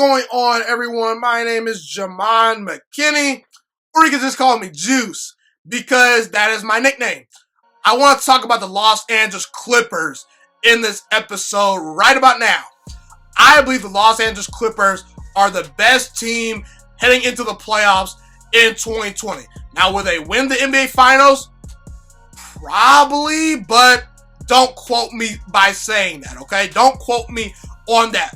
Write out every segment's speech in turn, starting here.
going on, everyone? My name is Jamon McKinney, or you can just call me Juice, because that is my nickname. I want to talk about the Los Angeles Clippers in this episode right about now. I believe the Los Angeles Clippers are the best team heading into the playoffs in 2020. Now, will they win the NBA Finals? Probably, but don't quote me by saying that, okay? Don't quote me on that.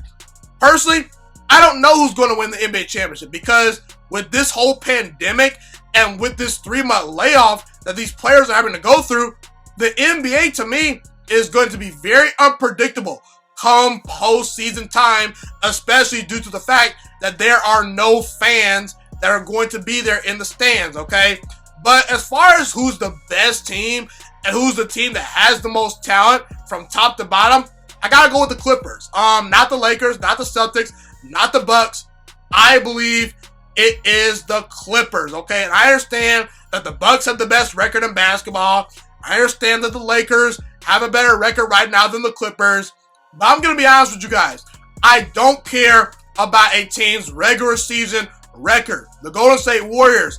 Personally, I don't know who's going to win the NBA championship because with this whole pandemic and with this 3-month layoff that these players are having to go through, the NBA to me is going to be very unpredictable come postseason time, especially due to the fact that there are no fans that are going to be there in the stands, okay? But as far as who's the best team and who's the team that has the most talent from top to bottom, I gotta go with the Clippers. Not the Lakers, not the Celtics, not the Bucks. I believe it is the Clippers, okay? And I understand that the Bucks have the best record in basketball. I understand that the Lakers have a better record right now than the Clippers. But I'm gonna be honest with you guys. I don't care about a team's regular season record. The Golden State Warriors,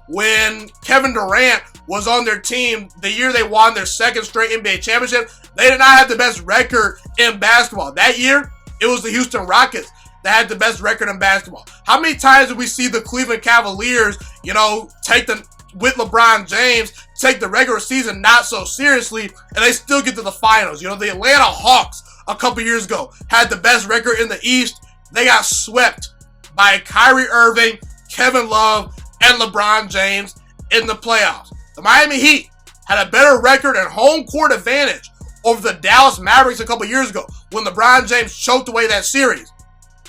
when Kevin Durant was on their team the year they won their second straight NBA championship, they did not have the best record in basketball. That year, it was the Houston Rockets that had the best record in basketball. How many times did we see the Cleveland Cavaliers, with LeBron James, take the regular season not so seriously, and they still get to the finals? The Atlanta Hawks a couple years ago had the best record in the East. They got swept by Kyrie Irving, Kevin Love, and LeBron James in the playoffs. The Miami Heat had a better record and home court advantage over the Dallas Mavericks a couple years ago when LeBron James choked away that series.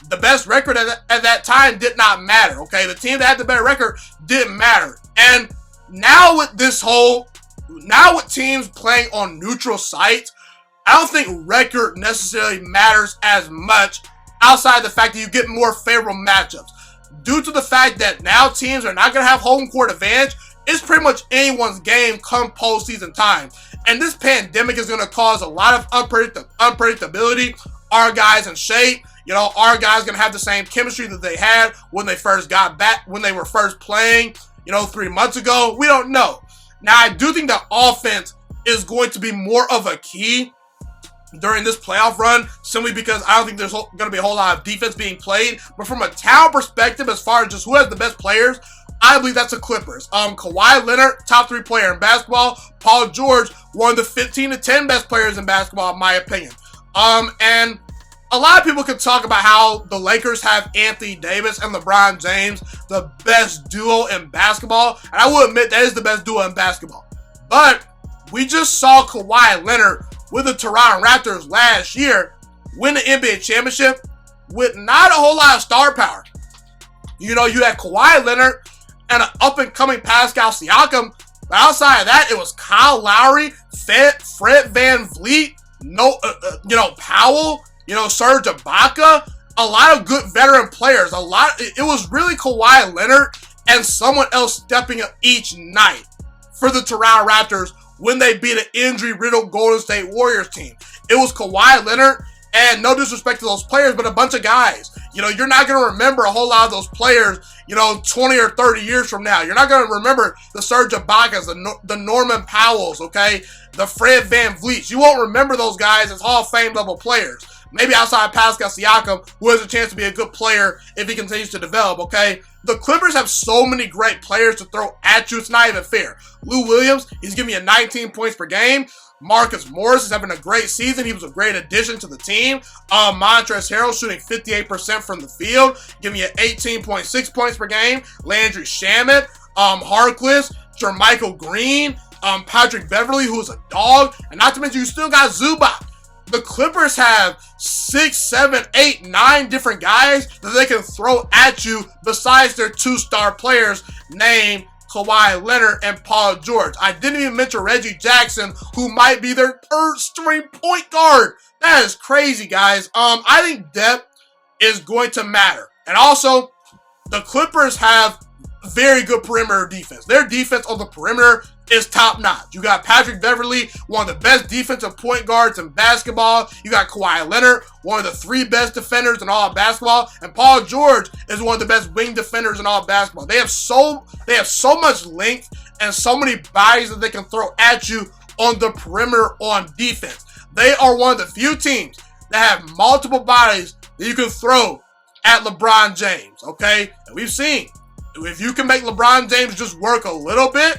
The best record at that time did not matter, okay? The team that had the better record didn't matter. And now with teams playing on neutral sites, I don't think record necessarily matters as much outside the fact that you get more favorable matchups. Due to the fact that now teams are not going to have home court advantage, it's pretty much anyone's game come postseason time. And this pandemic is going to cause a lot of unpredictability. Are guys in shape? Are guys going to have the same chemistry that they had when they first got back, when they were first playing, 3 months ago? We don't know. Now, I do think the offense is going to be more of a key during this playoff run, simply because I don't think there's going to be a whole lot of defense being played. But from a talent perspective, as far as just who has the best players, I believe that's the Clippers. Kawhi Leonard, top 3 player in basketball. Paul George, one of the 15 to 10 best players in basketball, in my opinion. And a lot of people can talk about how the Lakers have Anthony Davis and LeBron James, the best duo in basketball. And I will admit that is the best duo in basketball. But we just saw Kawhi Leonard with the Toronto Raptors last year win the NBA championship with not a whole lot of star power. You had Kawhi Leonard and an up-and-coming Pascal Siakam. But outside of that, it was Kyle Lowry, Fred VanVleet, Powell, Serge Ibaka, a lot of good veteran players. It was really Kawhi Leonard and someone else stepping up each night for the Toronto Raptors when they beat an injury-riddled Golden State Warriors team. It was Kawhi Leonard, and no disrespect to those players, but a bunch of guys. You're not going to remember a whole lot of those players, 20 or 30 years from now. You're not going to remember the Serge Ibakas, the Norman Powells, okay? The Fred VanVleets. You won't remember those guys as Hall of Fame level players. Maybe outside Pascal Siakam, who has a chance to be a good player if he continues to develop, okay? The Clippers have so many great players to throw at you, it's not even fair. Lou Williams, he's giving you 19 points per game. Marcus Morris is having a great season. He was a great addition to the team. Montrezl Harrell shooting 58% from the field, giving you 18.6 points per game. Landry Shamet, Harkless, Jermichael Green, Patrick Beverly, who's a dog. And not to mention, you still got Zubac. The Clippers have 6, 7, 8, 9 different guys that they can throw at you besides their 2-star players named Kawhi Leonard and Paul George. I didn't even mention Reggie Jackson, who might be their 3rd-string point guard. That is crazy, guys. I think depth is going to matter. And also, the Clippers have very good perimeter defense. Their defense on the perimeter is top notch. You got Patrick Beverley, one of the best defensive point guards in basketball. You got Kawhi Leonard, one of the 3 best defenders in all of basketball, and Paul George is one of the best wing defenders in all of basketball. They have so much length and so many bodies that they can throw at you on the perimeter on defense. They are one of the few teams that have multiple bodies that you can throw at LeBron James, okay? And we've seen, if you can make LeBron James just work a little bit,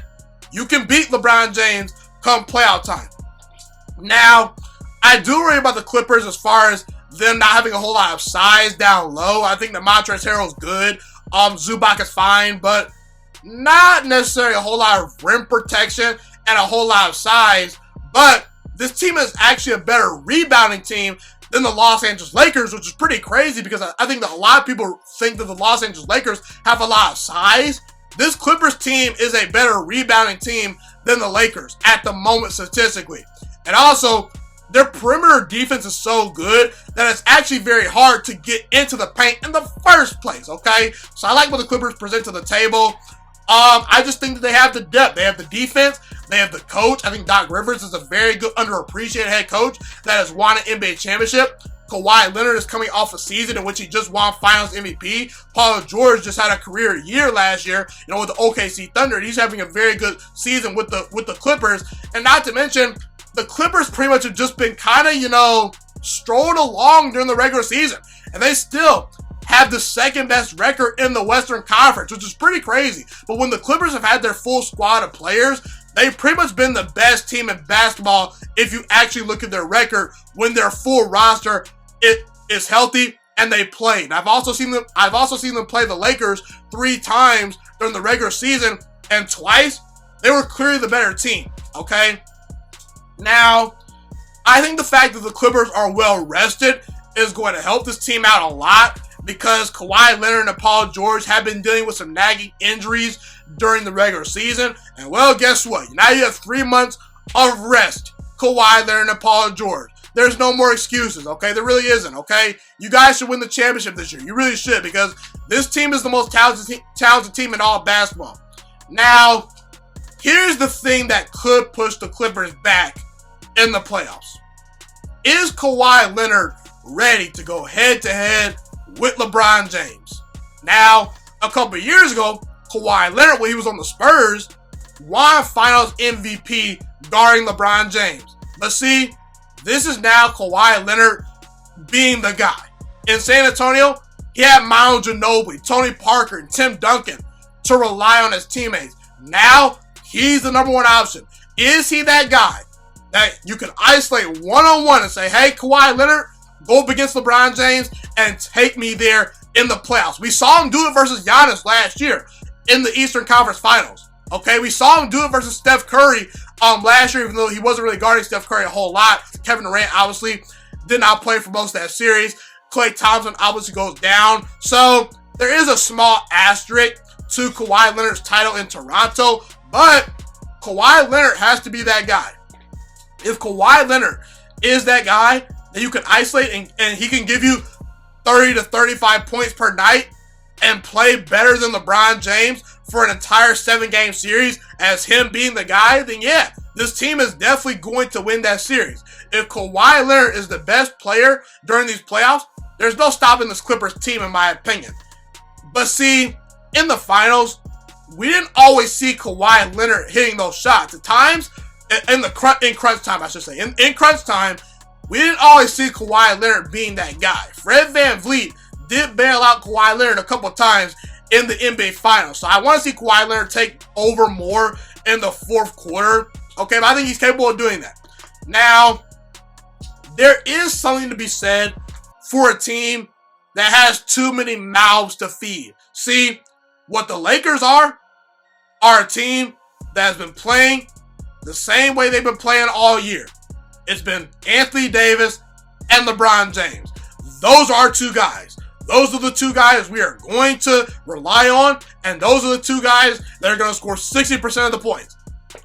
you can beat LeBron James come playoff time. Now, I do worry about the Clippers as far as them not having a whole lot of size down low. I think that Montrezl Harrell's good. Zubac is fine, but not necessarily a whole lot of rim protection and a whole lot of size. But this team is actually a better rebounding team than the Los Angeles Lakers, which is pretty crazy because I think that a lot of people think that the Los Angeles Lakers have a lot of size. This Clippers team is a better rebounding team than the Lakers at the moment statistically. And also, their perimeter defense is so good that it's actually very hard to get into the paint in the first place, okay? So I like what the Clippers present to the table. I just think that they have the depth. They have the defense. They have the coach. I think Doc Rivers is a very good, underappreciated head coach that has won an NBA championship. Kawhi Leonard is coming off a season in which he just won Finals MVP. Paul George just had a career year last year, with the OKC Thunder. He's having a very good season with the Clippers. And not to mention, the Clippers pretty much have just been kind of, strolling along during the regular season. And they still have the second best record in the Western Conference, which is pretty crazy. But when the Clippers have had their full squad of players, they've pretty much been the best team in basketball if you actually look at their record when their full roster is healthy and they play. And I've also seen them play the Lakers 3 times during the regular season, and twice they were clearly the better team. Okay? Now, I think the fact that the Clippers are well rested is going to help this team out a lot because Kawhi Leonard and Paul George have been dealing with some nagging injuries during the regular season. And well, guess what? Now you have 3 months of rest. Kawhi Leonard and Paul George. There's no more excuses, okay? There really isn't, okay? You guys should win the championship this year. You really should because this team is the most talented team in all of basketball. Now, here's the thing that could push the Clippers back in the playoffs. Is Kawhi Leonard ready to go head-to-head with LeBron James? Now, a couple years ago, Kawhi Leonard, when he was on the Spurs, won Finals MVP guarding LeBron James. But see, this is now Kawhi Leonard being the guy. In San Antonio, he had Manu Ginobili, Tony Parker, and Tim Duncan to rely on his teammates. Now, he's the number 1 option. Is he that guy that you can isolate one-on-one and say, hey, Kawhi Leonard, go up against LeBron James and take me there in the playoffs? We saw him do it versus Giannis last year in the Eastern Conference Finals. Okay, we saw him do it versus Steph Curry last year, even though he wasn't really guarding Steph Curry a whole lot. Kevin Durant obviously did not play for most of that series. Klay Thompson obviously goes down. So there is a small asterisk to Kawhi Leonard's title in Toronto, but Kawhi Leonard has to be that guy. If Kawhi Leonard is that guy that you can isolate and he can give you 30 to 35 points per night and play better than LeBron James for an entire 7-game series as him being the guy, then yeah, this team is definitely going to win that series. If Kawhi Leonard is the best player during these playoffs, there's no stopping this Clippers team in my opinion. But see, in the finals, we didn't always see Kawhi Leonard hitting those shots. At times, in crunch time, I should say. In crunch time, we didn't always see Kawhi Leonard being that guy. Fred VanVleet did bail out Kawhi Leonard a couple times in the NBA Finals. So I want to see Kawhi Leonard take over more in the fourth quarter. Okay, but I think he's capable of doing that. Now, there is something to be said for a team that has too many mouths to feed. See, what the Lakers are a team that has been playing the same way they've been playing all year. It's been Anthony Davis and LeBron James. Those are our 2 guys. Those are the 2 guys we are going to rely on, and those are the 2 guys that are going to score 60% of the points.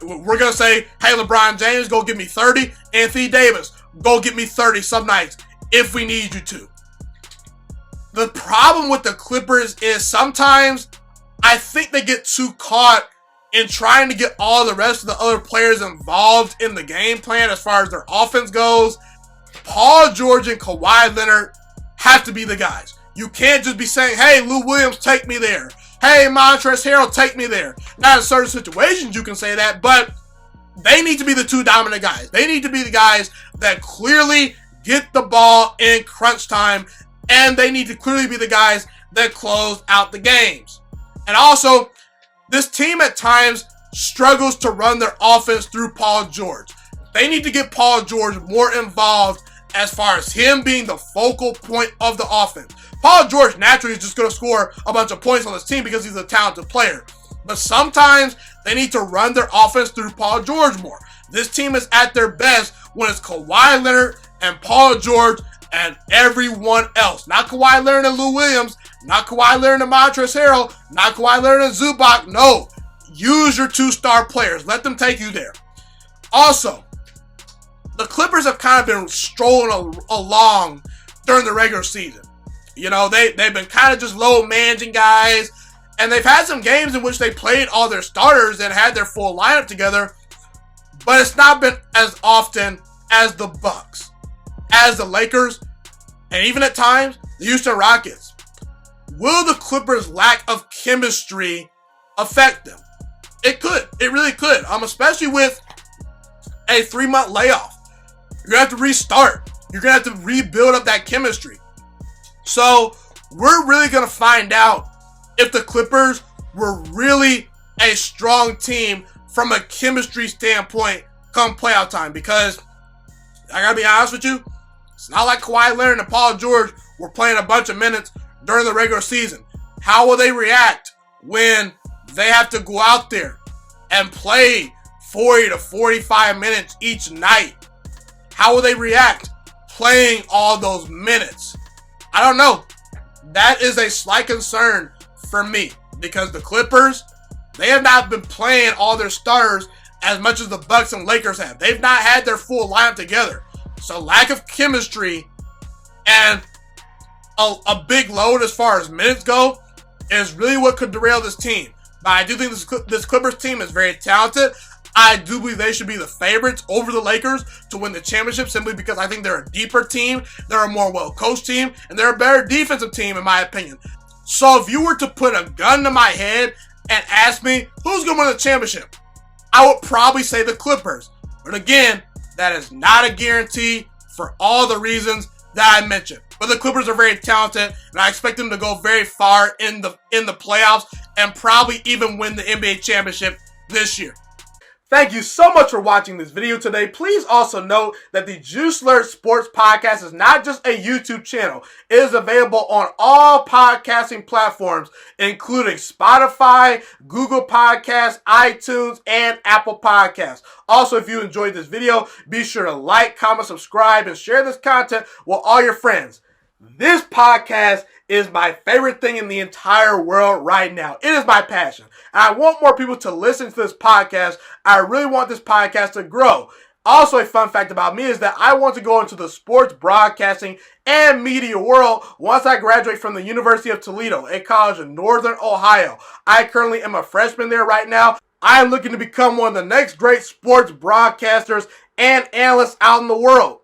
We're going to say, hey, LeBron James, go get me 30. Anthony Davis, go get me 30 some nights if we need you to. The problem with the Clippers is sometimes I think they get too caught in trying to get all the rest of the other players involved in the game plan as far as their offense goes, Paul George and Kawhi Leonard have to be the guys. You can't just be saying, hey, Lou Williams, take me there. Hey, Montrezl Harrell, take me there. Now, in certain situations, you can say that, but they need to be the two dominant guys. They need to be the guys that clearly get the ball in crunch time, and they need to clearly be the guys that close out the games. And also, this team at times struggles to run their offense through Paul George. They need to get Paul George more involved as far as him being the focal point of the offense. Paul George naturally is just going to score a bunch of points on this team because he's a talented player. But sometimes they need to run their offense through Paul George more. This team is at their best when it's Kawhi Leonard and Paul George and everyone else. Not Kawhi Leonard and Lou Williams, not Kawhi Leonard and Montrezl Harrell, not Kawhi Leonard and Zubac. No, use your two-star players. Let them take you there. Also, the Clippers have kind of been strolling along during the regular season. You know, they've been kind of just low managing guys, and they've had some games in which they played all their starters and had their full lineup together, but it's not been as often as the Bucks, as the Lakers, and even at times, the Houston Rockets. Will the Clippers' lack of chemistry affect them? It could. It really could. Especially with a 3-month layoff. You're going to have to restart. You're going to have to rebuild up that chemistry. So, we're really going to find out if the Clippers were really a strong team from a chemistry standpoint come playoff time. Because, I got to be honest with you, it's not like Kawhi Leonard and Paul George were playing a bunch of minutes during the regular season. How will they react when they have to go out there and play 40 to 45 minutes each night? How will they react playing all those minutes? I don't know. That is a slight concern for me because the Clippers, they have not been playing all their starters as much as the Bucks and Lakers have. They've not had their full lineup together. So lack of chemistry and a big load as far as minutes go is really what could derail this team. But I do think this Clippers team is very talented. I do believe they should be the favorites over the Lakers to win the championship simply because I think they're a deeper team, they're a more well-coached team, and they're a better defensive team in my opinion. So if you were to put a gun to my head and ask me who's going to win the championship, I would probably say the Clippers. But again, that is not a guarantee for all the reasons that I mentioned. But the Clippers are very talented, and I expect them to go very far in the playoffs and probably even win the NBA championship this year. Thank you so much for watching this video today. Please also note that the Juice Alert Sports Podcast is not just a YouTube channel. It is available on all podcasting platforms, including Spotify, Google Podcasts, iTunes, and Apple Podcasts. Also, if you enjoyed this video, be sure to like, comment, subscribe, and share this content with all your friends. This podcast is my favorite thing in the entire world right now. It is my passion. And I want more people to listen to this podcast. I really want this podcast to grow. Also, a fun fact about me is that I want to go into the sports broadcasting and media world once I graduate from the University of Toledo, a college in Northern Ohio. I currently am a freshman there right now. I am looking to become one of the next great sports broadcasters and analysts out in the world.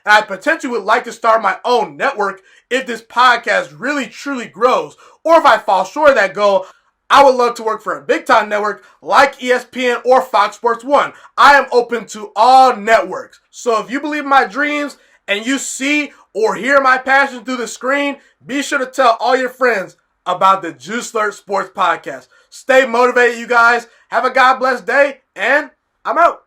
And I potentially would like to start my own network if this podcast really truly grows. Or if I fall short of that goal, I would love to work for a big-time network like ESPN or Fox Sports 1. I am open to all networks. So if you believe in my dreams and you see or hear my passion through the screen, be sure to tell all your friends about the Juice Alert Sports Podcast. Stay motivated, you guys. Have a God bless day, and I'm out.